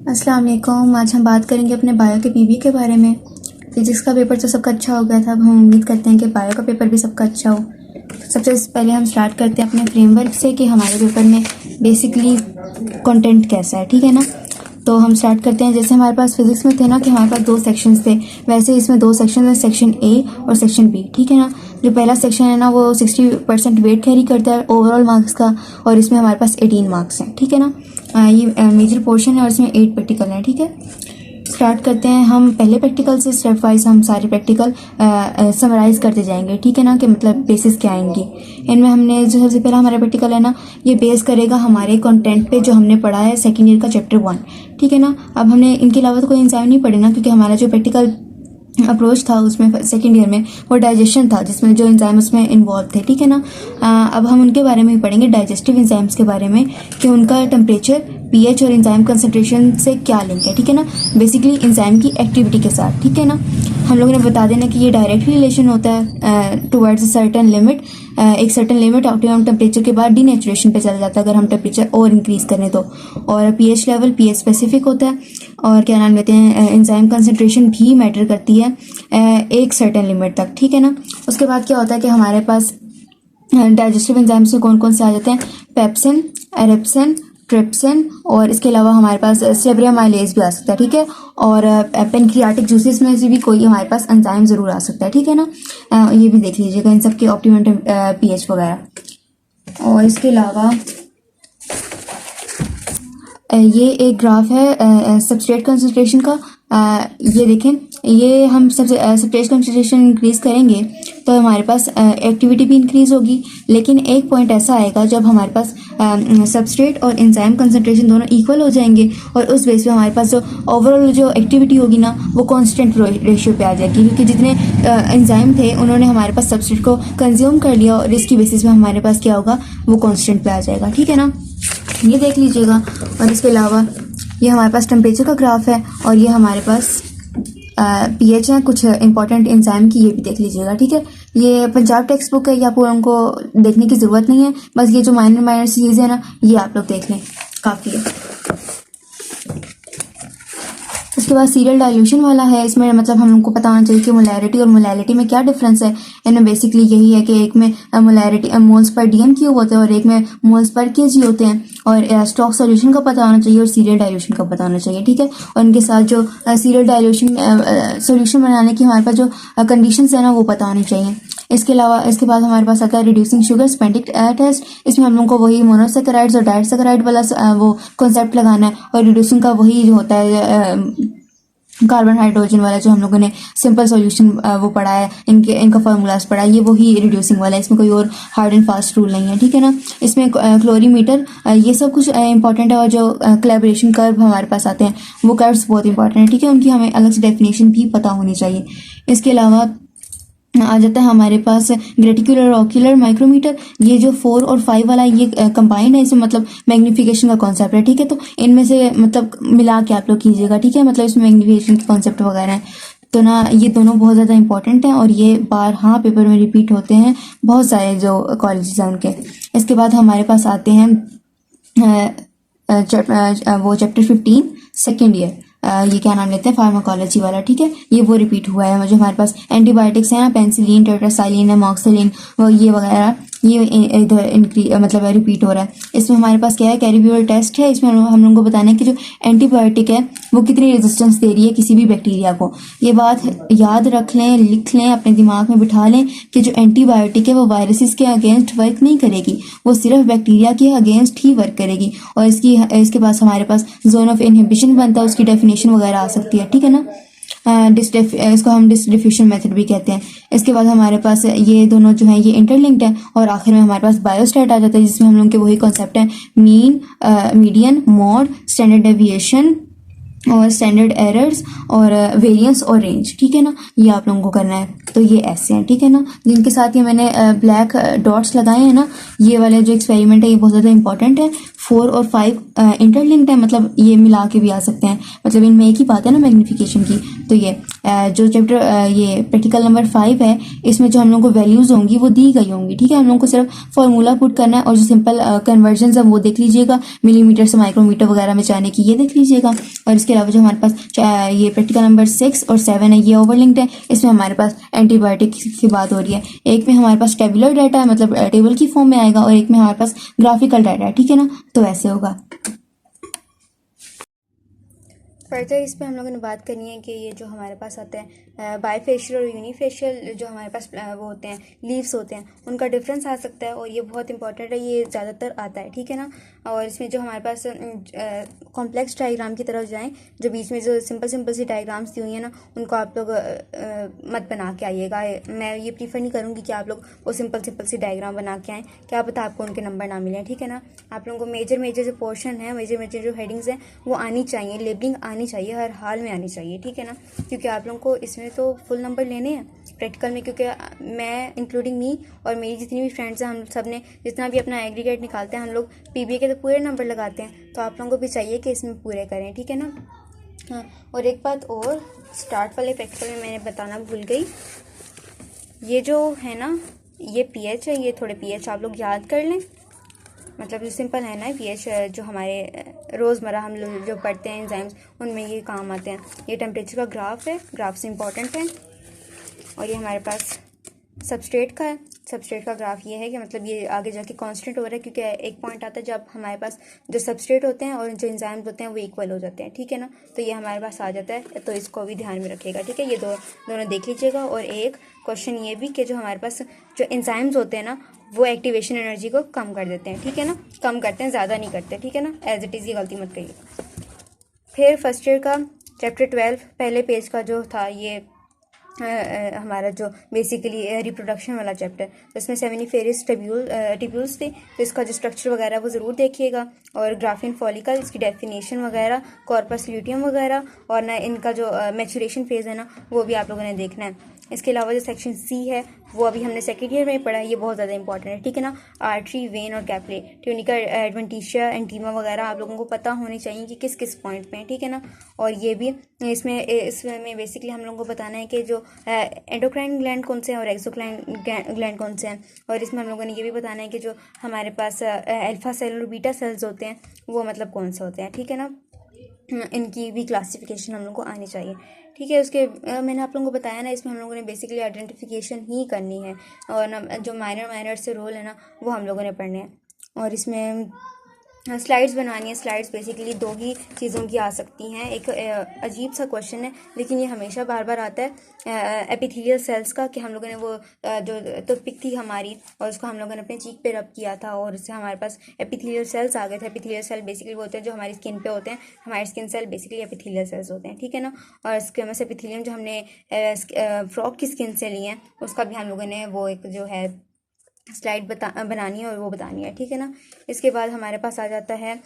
अस्सलाम वालेकुम। आज हम बात करेंगे अपने बायो के पीवी के बारे में। फिजिक्स का पेपर तो सबका अच्छा हो गया था, अब हम उम्मीद करते हैं कि बायो का पेपर भी सबका अच्छा हो। सबसे पहले हम स्टार्ट करते हैं अपने फ्रेमवर्क से कि हमारे पेपर में बेसिकली कंटेंट कैसा है, ठीक है ना। तो हम स्टार्ट करते हैं। जैसे हमारे पास फिजिक्स में थे ना कि हमारे पास 2 सेक्शंस थे, वैसे इसमें 2 सेक्शन है, सेक्शन ए और सेक्शन बी, ठीक है ना। जो पहला सेक्शन है ना वो 60% वेट कैरी करता है ओवरऑल मार्क्स का, और इसमें हमारे पास 18 मार्क्स हैं, ठीक है ना। ये मेजर पोर्शन है और इसमें 8 प्रैक्टिकल है, ठीक है। स्टार्ट करते हैं हम पहले प्रैक्टिकल से। स्टेप वाइज हम सारे प्रैक्टिकल समराइज करते जाएंगे, ठीक है ना, कि मतलब बेसिस क्या आएंगी इनमें। हमने जो सबसे पहला हमारा प्रैक्टिकल है ना, ये बेस करेगा हमारे कंटेंट पे जो हमने पढ़ा है सेकेंड ईयर का चैप्टर 1, ठीक है ना। अब हमने इनके अलावा तो कोई एंजाइम नहीं पढ़े ना, क्योंकि हमारा जो प्रैक्टिकल अप्रोच था उसमें सेकेंड ईयर में वो डाइजेशन था, जिसमें जो एंजाइम उसमें इन्वॉल्व थे, ठीक है ना। अब हम उनके बारे में ही पढ़ेंगे, डाइजेस्टिव एंजाइम्स के बारे में, कि उनका टेम्परेचर, पीएच और एंजाइम कंसंट्रेशन से क्या लिंक है, ठीक है ना। बेसिकली एंजाइम की एक्टिविटी के साथ, ठीक है ना। हम लोगों ने बता देना कि ये डायरेक्ट रिलेशन होता है टुवर्ड्स अ सर्टेन लिमिट। एक सर्टेन लिमिट ऑप्टिमम टेम्परेचर के बाद डीनेचुरेशन पे चला जाता है अगर हम टेम्परेचर और इंक्रीज करें तो। और पीएच लेवल, पीएच स्पेसिफिक होता है। और क्या नाम लेते हैं, एंजाइम कंसंट्रेशन भी मैटर करती है एक सर्टेन लिमिट तक, ठीक है ना। उसके बाद क्या होता है कि हमारे पास डाइजेस्टिव एंजाइम्स में कौन कौन से आ जाते हैं, पेप्सिन, एरिप्सिन, ट्रिप्सिन, और इसके अलावा हमारे पास सेब्रियामाइलेज भी आ सकता है, ठीक है। और पेनक्रियाटिक जूसेस में से भी कोई हमारे पास एंजाइम जरूर आ सकता है, ठीक है ना। ये भी देख लीजिएगा इन सब के ऑप्टिमम पीएच वगैरह। और इसके अलावा ये एक ग्राफ है सबस्ट्रेट कंसंट्रेशन का। ये देखें, ये हम सबस्ट्रेट कंसंट्रेशन इंक्रीज करेंगे तो हमारे पास एक्टिविटी भी इंक्रीज होगी, लेकिन एक पॉइंट ऐसा आएगा जब हमारे पास सबस्ट्रेट और एंजाइम कंसंट्रेशन दोनों इक्वल हो जाएंगे, और उस बेस पे हमारे पास जो ओवरऑल जो एक्टिविटी होगी ना वो कांस्टेंट रेशियो पे आ जाएगी, क्योंकि जितने एंजाइम थे उन्होंने हमारे पास सबस्ट्रेट को कंज्यूम कर लिया, और इसकी बेसिस पे हमारे पास क्या होगा, वो कांस्टेंट पे आ जाएगा, ठीक है ना। ये देख लीजिएगा। और इसके अलावा ये हमारे पास टेम्परेचर का ग्राफ है, और ये हमारे पास पीएच है कुछ इंपॉर्टेंट एंजाइम की, ये भी देख लीजिएगा, ठीक है। ये पंजाब टेक्स्ट बुक है, ये आपको उनको देखने की ज़रूरत नहीं है, बस ये जो माइनर चीज़ें है ना ये आप लोग देख लें, काफ़ी है। उसके बाद सीरियल डाइल्यूशन वाला है। इसमें मतलब हम लोग को पता होना चाहिए कि मोलैरिटी और मोलैलिटी में क्या डिफरेंस है। इनमें बेसिकली यही है कि एक में molarity moles per DM cube होते हैं और एक में मोल्स पर केजी होते हैं। और स्टॉक सॉल्यूशन का पता होना चाहिए और सीरियल डाइल्यूशन का पता होना चाहिए, ठीक है। और इनके साथ जो सीरियल डाइल्यूशन सोल्यूशन बनाने की हमारे पास जो कंडीशंस है ना वो पता होनी चाहिए। इसके अलावा इसके बाद हमारे पास आता है रिड्यूसिंग शुगर स्पेंटिक टेस्ट। इसमें हम लोग को वही मोनोसेकेराइड्स और डाइसैकेराइड वाला वो कॉन्सेप्ट लगाना है, और रिड्यूसिंग का वही जो होता है कार्बन हाइड्रोजन वाला जो हम लोगों ने सिंपल सॉल्यूशन वो पढ़ा है, इनका फार्मूलाज पढ़ा है, ये वही रिड्यूसिंग वाला है। इसमें कोई और हार्ड एंड फास्ट रूल नहीं है, ठीक है ना। इसमें क्लोरीमीटर ये सब कुछ इंपॉर्टेंट है। और जो कोलैबोरेशन कर्व हमारे पास आते हैं वो कर्व्स बहुत इंपॉर्टेंट है, ठीक है, उनकी हमें अलग से डेफिनेशन भी पता होनी चाहिए। इसके अलावा आ जाता है हमारे पास ग्रेटिकुलर ऑक्यूलर माइक्रोमीटर। ये जो 4 और 5 वाला ये कंबाइंड है, इसमें मतलब मैग्नीफिकेशन का कॉन्सेप्ट है, ठीक है। तो इनमें से मतलब मिला के आप लोग कीजिएगा, ठीक है, मतलब इसमें मैग्नीफिकेशन के कॉन्सेप्ट वगैरह है तो ना ये दोनों बहुत ज़्यादा इंपॉर्टेंट हैं, और ये बार हाँ पेपर में रिपीट होते हैं बहुत सारे जो कॉलेजेस हैं उनके। इसके बाद हमारे पास आते हैं वो चैप्टर 15 सेकेंड ईयर, ये क्या नाम लेते हैं, फार्माकोलॉजी वाला, ठीक है। ये वो रिपीट हुआ है। जो हमारे पास एंटीबायोटिक्स हैं ना, पेनिसिलिन, टेट्रासाइलिन, एमॉक्सिलिन, वो ये वगैरह ये इधर मतलब रिपीट हो रहा है। इसमें हमारे पास क्या है, कैरिबियल टेस्ट है। इसमें हम लोगों को बताना है कि जो एंटीबायोटिक है वो कितनी रेजिस्टेंस दे रही है किसी भी बैक्टीरिया को। ये बात याद रख लें, लिख लें, अपने दिमाग में बिठा लें कि जो एंटीबायोटिक है वो वायरसेस के अगेंस्ट वर्क नहीं करेगी, वो सिर्फ बैक्टीरिया के अगेंस्ट ही वर्क करेगी। और इसके पास हमारे पास जोन ऑफ इनहिबिशन बनता है, उसकी डेफिनेशन वगैरह आ सकती है, ठीक है ना। इसको हम डिस्ट्रीब्यूशन मेथड भी कहते हैं। इसके बाद हमारे पास ये दोनों जो हैं ये इंटरलिंक्ड हैं, और आखिर में हमारे पास बायोस्टैट आ जाता है, जिसमें हम लोग के वही कॉन्सेप्ट हैं, mean, median, mode, standard deviation और स्टैंडर्ड एरर्स और वेरिएंस और रेंज, ठीक है ना। ये आप लोगों को करना है। तो ये ऐसे हैं, ठीक है ना, जिनके साथ ये मैंने ब्लैक डॉट्स लगाए हैं ना, ये वाले जो एक्सपेरिमेंट है ये बहुत ज़्यादा इंपॉर्टेंट है। 4 और 5 इंटरलिंक्ड है, मतलब ये मिला के भी आ सकते हैं, मतलब इनमें एक ही बात है ना मैग्नीफिकेशन की। तो ये जो चैप्टर ये प्रैक्टिकल नंबर 5 है, इसमें जो हम लोगों को वैल्यूज़ होंगी वो दी गई होंगी, ठीक है। हम लोगों को सिर्फ फार्मूला पुट करना है और जो सिंपल कन्वर्जन है वो देख लीजिएगा, मिलीमीटर से माइक्रोमीटर वगैरह में जाने की ये देख लीजिएगा। और इसके अलावा जो हमारे पास ये प्रैक्टिकल नंबर 6 और 7 है, ये ओवरलिंक्ड है। इसमें हमारे पास एंटीबायोटिक की बात हो रही है। एक में हमारे पास टेबुलर डाटा है, मतलब टेबल की फॉर्म में आएगा, और एक में हमारे पास ग्राफिकल डाटा है, ठीक है ना। तो ऐसे होगा। फर्दर इस पर हम लोगों ने बात करनी है कि ये जो हमारे पास आते हैं बाईफेशियल और यूनिफेशियल जो हमारे पास वो होते हैं लीव्स होते हैं, उनका डिफरेंस आ सकता है, और ये बहुत इंपॉर्टेंट है, ये ज़्यादातर आता है, ठीक है ना। और इसमें जो हमारे पास कॉम्प्लेक्स डायग्राम की तरफ जाएं, जो बीच में जो सिंपल सिंपल सी डायग्राम्स दी हुई हैं ना, उनको आप लोग मत बना के आइएगा। मैं ये प्रीफर नहीं करूँगी कि आप लोग वो सिंपल सिंपल सी डायग्राम बना के आएँ, क्या पता आपको उनके नंबर ना मिलें, ठीक है ना। आप लोगों को मेजर जो पोर्शन है, मेजर जो हेडिंग्स हैं वो आनी चाहिए, लेबलिंग आनी चाहिए, हर हाल में आनी चाहिए, ठीक है ना। क्योंकि आप लोगों को इसमें तो फुल नंबर लेने हैं प्रैक्टिकल में, क्योंकि मैं इंक्लूडिंग मी और मेरी जितनी भी फ्रेंड्स हैं, हम सब ने जितना भी अपना एग्रीगेट निकालते हैं, हम लोग पीबीए के तो पूरे नंबर लगाते हैं, तो आप लोगों को भी चाहिए कि इसमें पूरे करें, ठीक है ना। हाँ, और एक बात और, स्टार्ट वाले प्रैक्टिकल में मैंने बताना भूल गई, ये जो है ना ये पीएच है, ये थोड़े पीएच आप लोग याद कर लें। मतलब जो सिंपल है ना पीएच, जो हमारे रोज़मर्रा हम लोग जो पढ़ते हैं एंजाइम्स, उनमें ये काम आते हैं। ये टेम्परेचर का ग्राफ है, ग्राफ से इम्पॉर्टेंट है। और ये हमारे पास सबस्ट्रेट का है, सबस्ट्रेट का ग्राफ ये है कि मतलब ये आगे जाके कांस्टेंट हो रहा है, क्योंकि एक पॉइंट आता है जब हमारे पास जो सबस्ट्रेट होते हैं और जो एंजाइम्स होते हैं वो इक्वल हो जाते हैं, ठीक है ना। तो ये हमारे पास आ जाता है, तो इसको भी ध्यान में रखिएगा, ठीक है। ये दोनों देख लीजिएगा। और एक क्वेश्चन ये भी कि जो हमारे पास जो एंजाइम्स होते हैं ना, वो एक्टिवेशन एनर्जी को कम कर देते हैं, ठीक है ना, कम करते हैं, ज़्यादा नहीं करते, ठीक है ना। एज इट इज़ ये गलती मत करिए। फिर फर्स्ट ईयर का चैप्टर 12 पहले पेज का जो था, ये हमारा जो बेसिकली रिप्रोडक्शन वाला चैप्टर, तो इसमें सेमिनिफेरस टिब्यूल्स थे, तो इसका जो स्ट्रक्चर वगैरह वो ज़रूर देखिएगा। और ग्राफिन फॉलिकल, इसकी डेफिनेशन वगैरह, कॉर्पस ल्यूटियम वगैरह, और ना इनका जो मैचुरेशन फेज़ है ना, वो भी आप लोगों ने देखना है। इसके अलावा जो सेक्शन सी है वो अभी हमने सेकेंड ईयर में पढ़ा है, ये बहुत ज़्यादा इंपॉर्टेंट है, ठीक है ना। आर्टरी, वेन और कैपले, ट्यूनिका, एडवेंटिशिया, एंटीमा वगैरह आप लोगों को पता होनी चाहिए कि किस किस पॉइंट पे है, ठीक है ना। और ये भी इसमें बेसिकली हम लोगों को बताना है कि जो एंडोक्राइन ग्लैंड कौन से हैं और एक्सोक्राइन ग्लैंड कौन से हैं। और इसमें हम लोगों ने ये भी बताना है कि जो हमारे पास अल्फा सेल और बीटा सेल्स होते हैं वो मतलब कौन से होते हैं, ठीक है ना। इनकी भी क्लासिफिकेशन हम लोग को आनी चाहिए, ठीक है। उसके मैंने आप लोगों को बताया ना, इसमें हम लोगों ने बेसिकली आइडेंटिफिकेशन ही करनी है, और ना जो माइनर से रोल है ना वो हम लोगों ने पढ़ने हैं। और इसमें स्लाइड्स बनानी है। स्लाइड्स बेसिकली दो ही चीज़ों की आ सकती हैं। एक अजीब सा क्वेश्चन है, लेकिन ये हमेशा बार बार आता है, एपिथेलियल सेल्स का, कि हम लोगों ने वो जो टूथपिक थी हमारी, और उसको हम लोगों ने अपने चीक पे रब किया था, और उससे हमारे पास एपिथेलियल सेल्स आ गए थे। एपिथेलियल सेल बेसिकली वो होते हैं जो हमारी स्किन पे होते हैं, हमारे skin cell basically epithelial cells होते हैं, ठीक है ना। और स्क्वेमस एपिथेलियम जो हमने फ्रॉग की स्किन से लिए हैं, उसका भी हम लोगों ने वो एक जो है स्लाइड बनानी है और वो बतानी है, ठीक है ना। इसके बाद हमारे पास आ जाता है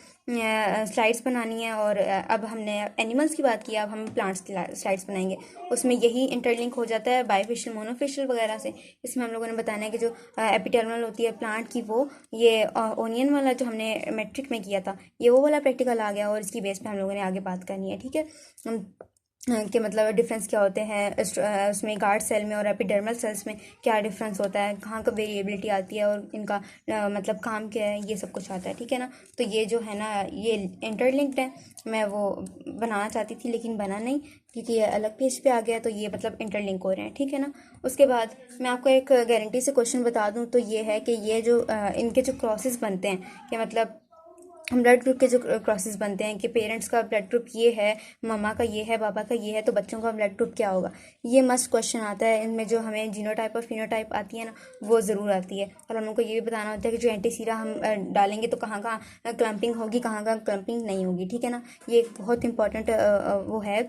स्लाइड्स बनानी है। और अब हमने एनिमल्स की बात की, अब हम प्लांट्स की स्लाइड्स बनाएंगे। उसमें यही इंटरलिंक हो जाता है बायोफिशियल, मोनोफिशियल वगैरह से। इसमें हम लोगों ने बताना है कि जो एपिटर्मिनल होती है प्लांट की, वो ये ओनियन वाला जो हमने मैट्रिक में किया था, ये वो वाला प्रैक्टिकल आ गया, और इसकी बेस पे हम लोगों ने आगे बात करनी है, ठीक है। कि मतलब डिफरेंस क्या होते हैं उसमें गार्ड सेल में और एपिडर्मल सेल्स में क्या डिफरेंस होता है, कहाँ का वेरिएबिलिटी आती है, और इनका मतलब काम क्या है, ये सब कुछ आता है, ठीक है ना। तो ये जो है ना ये इंटरलिंक्ड है। मैं वो बनाना चाहती थी लेकिन बना नहीं, क्योंकि ये अलग पेज पे आ गया, तो ये मतलब इंटरलिंक हो रहे हैं, ठीक है ना। उसके बाद मैं आपको एक गारंटी से क्वेश्चन बता दूँ, तो ये है कि ये जो इनके जो क्रॉसेस बनते हैं, कि मतलब ब्लड ग्रुप के जो क्रॉसेस बनते हैं, कि पेरेंट्स का ब्लड ग्रुप ये है, मम्मा का ये है, पापा का ये है, तो बच्चों का ब्लड ग्रुप क्या होगा, ये मस्ट क्वेश्चन आता है। इनमें जो हमें जीनोटाइप और फिनोटाइप आती है ना, वो ज़रूर आती है। और हम लोग को ये भी बताना होता है कि जो एंटीसीरा हम डालेंगे तो कहाँ कहाँ क्लम्पिंग होगी, कहाँ कहाँ क्लम्पिंग नहीं होगी, ठीक है ना। ये एक बहुत इंपॉर्टेंट वो है,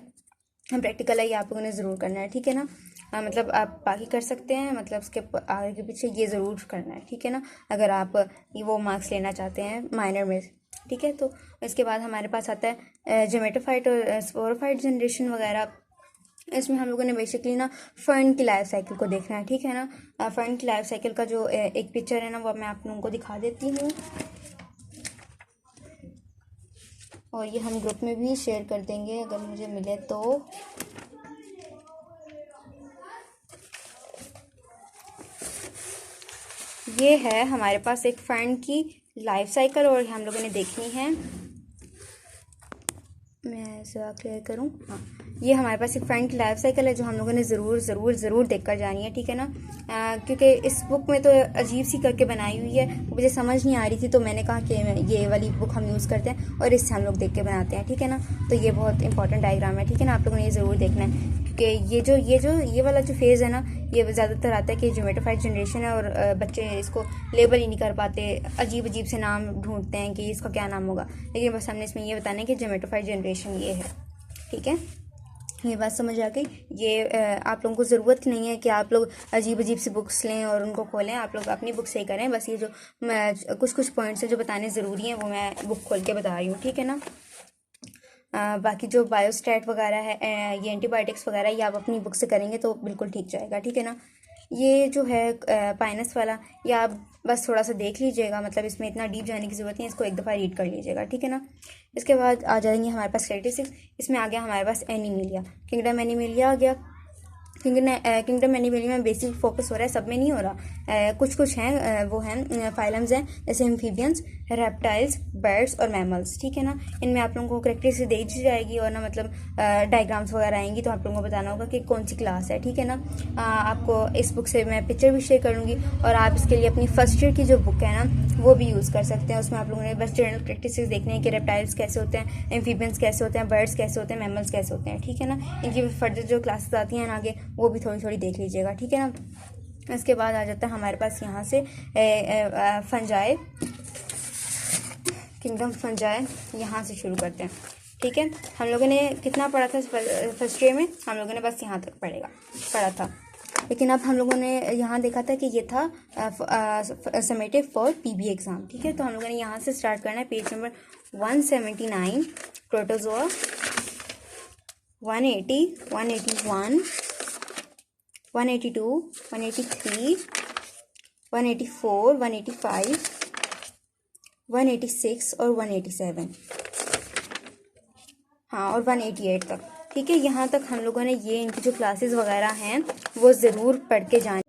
प्रैक्टिकल है, ये आप लोगों ने ज़रूर करना है, ठीक है ना। मतलब आप बाकी कर सकते हैं, मतलब उसके आगे के पीछे ये ज़रूर करना है, ठीक है ना, अगर आप वो मार्क्स लेना चाहते हैं माइनर में, ठीक है। तो इसके बाद हमारे पास आता है जेमेटोफाइट और स्पोरोफाइट जनरेशन वगैरह। इसमें हम लोगों ने बेसिकली ना फर्न की लाइफ साइकिल को देखना है, ठीक है ना। फर्न की लाइफ साइकिल का जो एक पिक्चर है ना, वो मैं आप लोगों को दिखा देती हूँ। और ये हम ग्रुप में भी शेयर कर देंगे अगर मुझे मिले तो। ये है हमारे पास एक फ्रेंड की लाइफ साइकिल और हम लोगों ने देखनी है। मैं ज़रा क्लियर करूँ, हाँ, ये हमारे पास एक फ्रेंड की लाइफ साइकिल है जो हम लोगों ने ज़रूर ज़रूर ज़रूर देख कर जानी है, ठीक है ना। क्योंकि इस बुक में तो अजीब सी करके बनाई हुई है, मुझे समझ नहीं आ रही थी, तो मैंने कहा कि ये वाली बुक हम यूज़ करते हैं और इससे हम लोग देख के बनाते हैं, ठीक है ना। तो ये बहुत इंपॉर्टेंट डायग्राम है, ठीक है ना, आप लोगों ने ये ज़रूर देखना है। क्योंकि ये वाला जो फेज़ है ना, ये ज़्यादातर आता है कि जोमेटोफाइड जनरेशन है और बच्चे इसको लेबल ही नहीं कर पाते, अजीब अजीब से नाम ढूंढते हैं कि इसका क्या नाम होगा। लेकिन बस हमने इसमें ये बताना है कि जोमेटोफाइड जनरेशन ये है, ठीक है। ये बात समझ आ गई। ये आप लोगों को ज़रूरत नहीं है कि आप लोग अजीब अजीब सी बुक्स लें और उनको खोलें, आप लोग अपनी बुक से ही करें। बस ये जो कुछ पॉइंट्स हैं जो बताने ज़रूरी हैं वो मैं बुक खोल के बता रही हूँ, ठीक है ना। बाकी जो बायोस्टैट वगैरह है, ये एंटीबायोटिक्स वगैरह, ये आप अपनी बुक से करेंगे तो बिल्कुल ठीक जाएगा, ठीक है ना। ये जो है पाइनस वाला, ये आप बस थोड़ा सा देख लीजिएगा, मतलब इसमें इतना डीप जाने की ज़रूरत नहीं है, इसको एक दफ़ा रीड कर लीजिएगा, ठीक है ना। इसके बाद आ जाएंगे हमारे पास कैरेक्टरिस्टिक्स। इसमें आ गया हमारे पास एनिमिलिया, किंगडम एनिमिलिया आ गया। किंगडम एनिमिलिया में बेसिक फोकस हो रहा है, सब में नहीं हो रहा, कुछ हैं वो हैं फाइलम्स हैं, जैसे एम्फीबियंस, रेप्टाइल्स, बर्ड्स और मैमल्स, ठीक है ना। इनमें आप लोगों को कैरेक्टरिस्टिक्स दे दी जाएगी और ना मतलब डायग्राम्स वगैरह आएंगी, तो आप लोगों को बताना होगा कि कौन सी क्लास है, ठीक है ना। आपको इस बुक से मैं पिक्चर भी शेयर करूँगी और आप इसके लिए अपनी फर्स्ट ईयर की जो बुक है ना वो भी यूज़ कर सकते हैं। उसमें आप लोगों ने बस जनरल कैरेक्टरिस्टिक्स देखने हैं कि रेप्टाइल्स कैसे होते हैं, एम्फीबियंस कैसे होते हैं, बर्ड्स कैसे होते हैं, मैमल्स कैसे होते हैं, ठीक है ना। इनकी फर्दर जो क्लासेस आती हैं आगे वो भी थोड़ी थोड़ी देख लीजिएगा, ठीक है ना। इसके बाद आ जाता है हमारे पास यहाँ से फंजाई, किंगडम फंजाई, यहाँ से शुरू करते हैं, ठीक है। हम लोगों ने कितना पढ़ा था फर्स्ट ईयर में, हम लोगों ने बस यहाँ तक पढ़ा था, लेकिन अब हम लोगों ने यहाँ देखा था कि ये था समेटिव फॉर पीबी एग्ज़ाम, ठीक है। तो हम लोगों ने यहाँ से स्टार्ट करना है, पेज नंबर 179, प्रोटोजोआ, 180, 181, 182, 183, 184, 185, 186 और 187, हाँ, और 188 तक, ठीक है। यहाँ तक हम लोगों ने ये इनकी जो क्लासेस वगैरह हैं वो ज़रूर पढ़ के जाने,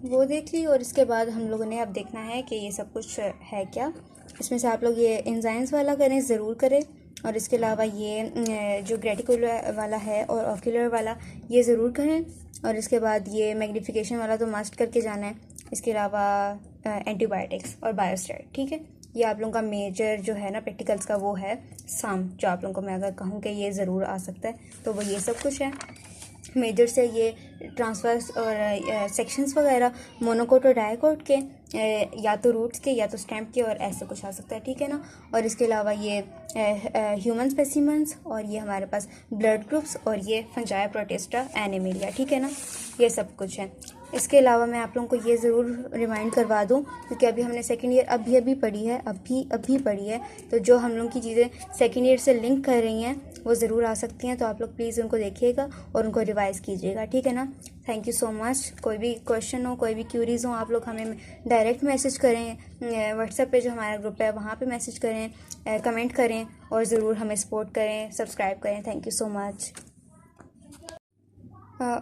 वो देख ली। और इसके बाद हम लोगों ने अब देखना है कि ये सब कुछ है क्या। इसमें से आप लोग ये एंजाइम्स वाला करें, ज़रूर करें। और इसके अलावा ये जो ग्रेटिकुलर वाला है और ऑक्यूलर वाला ये ज़रूर करें। और इसके बाद ये मैग्नीफिकेशन वाला तो मस्ट करके जाना है। इसके अलावा एंटीबायोटिक्स और बायोस्टैट, ठीक है। ये आप लोगों का मेजर जो है ना प्रैक्टिकल्स का वो है सम, जो आप लोगों को मैं अगर कहूँ कि ये ज़रूर आ सकता है तो वो ये सब कुछ है। मेजर से ये ट्रांसफर्स और सेक्शंस वगैरह मोनोकोट और डायकोट के, या तो रूट्स के या तो स्टैम्प के, और ऐसे कुछ आ सकता है, ठीक है ना। और इसके अलावा ये ह्यूमन स्पेसिमेंस, और ये हमारे पास ब्लड ग्रुप्स, और ये फंजाई प्रोटिस्टा एनिमिलिया, ठीक है ना। ये सब कुछ है। इसके अलावा मैं आप लोगों को ये ज़रूर रिमाइंड करवा दूं, क्योंकि अभी हमने सेकेंड ईयर अभी पढ़ी है, अभी पढ़ी है, तो जो हम लोगों की चीज़ें सेकेंड ईयर से लिंक कर रही हैं वो ज़रूर आ सकती हैं। तो आप लोग प्लीज़ उनको देखिएगा और उनको रिवाइज़ कीजिएगा, ठीक है ना। Thank you so much. कोई भी क्वेश्चन हो, कोई भी क्यूरीज़ हो, आप लोग हमें डायरेक्ट मैसेज करें, व्हाट्सएप पे जो हमारा ग्रुप है वहाँ पे मैसेज करें, कमेंट करें और ज़रूर हमें सपोर्ट करें, सब्सक्राइब करें। Thank you so much.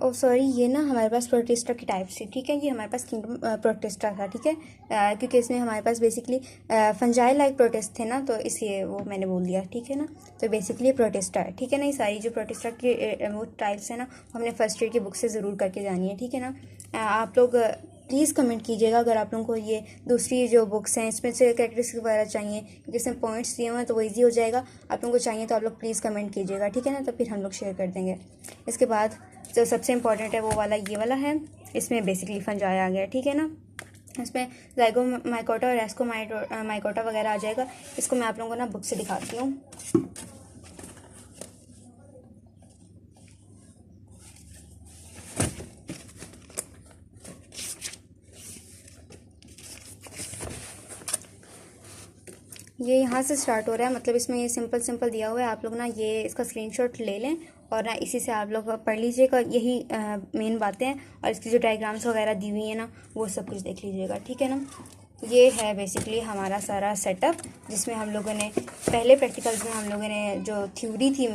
Oh sorry, ये ना हमारे पास प्रोटिस्टा की टाइप से, ठीक है। ये हमारे पास किंगडम प्रोटिस्टा था, ठीक है, क्योंकि इसमें हमारे पास बेसिकली फंजाई लाइक प्रोटिस्ट थे ना, तो इसलिए वो मैंने बोल दिया, ठीक है ना। तो बेसिकली प्रोटिस्टा है, ठीक है ना। ये सारी जो प्रोटिस्टा की वो टाइप्स है ना हमने फर्स्ट ईयर की बुक से ज़रूर करके जानी है, ठीक है ना। आप लोग प्लीज़ कमेंट कीजिएगा अगर आप लोगों को ये दूसरी जो बुक्स हैं इसमें से कैरेक्टरिस्टिक्स वगैरह चाहिए, क्योंकि इसमें पॉइंट्स दिए हुए हैं तो वो ईजी हो जाएगा। आप लोगों को चाहिए तो आप लोग प्लीज़ कमेंट कीजिएगा, ठीक है ना, तो फिर हम लोग शेयर कर देंगे। इसके बाद जो सबसे इम्पॉर्टेंट है वो वाला ये वाला है, इसमें बेसिकली फंजाई आ गया, ठीक है ना। इसमें जाइगोमाइकोटा और एस्कोमाइकोटा वगैरह आ जाएगा। इसको मैं आप लोगों को ना बुक से दिखाती हूँ। ये यहाँ से स्टार्ट हो रहा है, मतलब इसमें ये सिंपल दिया हुआ है। आप लोग ना ये इसका स्क्रीनशॉट ले लें और ना इसी से आप लोग पढ़ लीजिएगा, यही मेन बातें हैं। और इसकी जो डायग्राम्स वगैरह दी हुई है ना वो सब कुछ देख लीजिएगा, ठीक है ना। ये है बेसिकली हमारा सारा सेटअप, जिसमें हम लोगों ने पहले प्रैक्टिकल्स में हम लोगों ने जो थ्योरी थी